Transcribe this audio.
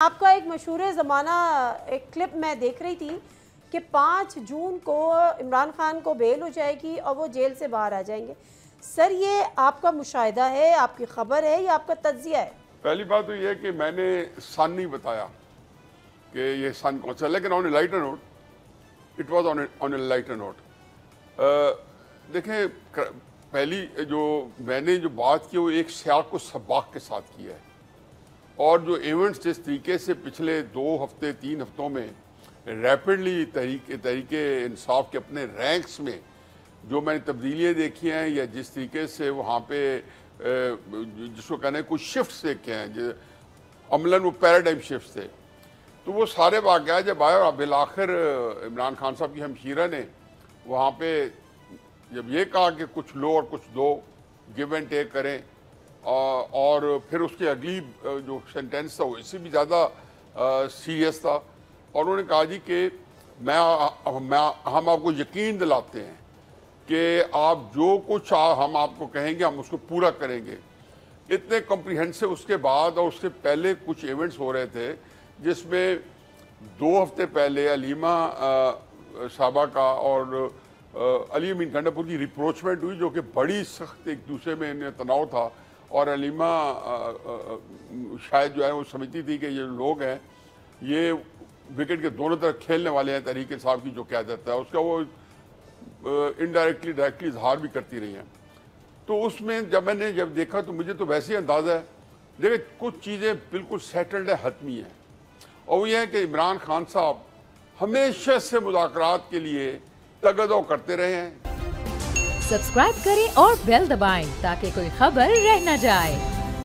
آپ کا ایک مشہور زمانہ ایک کلپ میں دیکھ رہی تھی کہ 5 جون کو عمران خان کو بیل ہو جائے گی اور وہ جیل سے باہر آ جائیں گے۔ سر یہ آپ کا مشاہدہ ہے، آپ کی خبر ہے یا آپ کا تجزیہ ہے؟ پہلی بات تو یہ ہے کہ میں نے سن نہیں بتایا کہ یہ سن کون سا، لیکن on a lighter note it was on a lighter note. دیکھیں، پہلی جو میں نے جو بات کی وہ ایک سیاق و سباق کے ساتھ کی ہے، اور جو ایونٹس جس طریقے سے پچھلے 2 ہفتے 3 ہفتوں میں ریپڈلی تحریک انصاف کے اپنے رینکس میں جو میں نے تبدیلیاں دیکھی ہیں، یا جس طریقے سے وہاں پہ جس کو کہنا ہے کچھ شفٹس دیکھے ہیں، عملاً وہ پیراڈائم شفٹس تھے، تو وہ سارے واقعات جب آئے اور بالآخر عمران خان صاحب کی ہمشیرہ نے وہاں پہ جب یہ کہا کہ کچھ لو اور کچھ دو، گیو اینڈ ٹیک کریں، اور پھر اس کی اگلی جو سینٹینس تھا وہ اس سے بھی زیادہ سیریس تھا، اور انہوں نے کہا جی کہ ہم آپ کو یقین دلاتے ہیں کہ آپ جو کچھ ہم آپ کو کہیں گے ہم اس کو پورا کریں گے۔ اتنے کمپریہنسو اس کے بعد اور اس سے پہلے کچھ ایونٹس ہو رہے تھے جس میں 2 ہفتے پہلے علیمہ صاحبہ کا اور علی امین گنڈاپور کی ریپروچمنٹ ہوئی، جو کہ بڑی سخت ایک دوسرے میں تناؤ تھا، اور علیمہ شاید جو ہے وہ سمجھتی تھی کہ یہ لوگ ہیں یہ وکٹ کے دونوں طرف کھیلنے والے ہیں تحریک انصاف کی جو قیادت ہے، اس کا وہ انڈائریکٹلی ڈائریکٹلی اظہار بھی کرتی رہی ہیں۔ تو اس میں جب میں نے دیکھا تو مجھے تو ویسے ہی اندازہ ہے، دیکھیں کچھ چیزیں بالکل سیٹلڈ ہے، حتمی ہیں، اور وہ یہ ہے کہ عمران خان صاحب ہمیشہ سے مذاکرات کے لیے تگ و دو کرتے رہے ہیں۔ سبسکرائب کریں اور بیل دبائیں تاکہ کوئی خبر رہ نہ جائے۔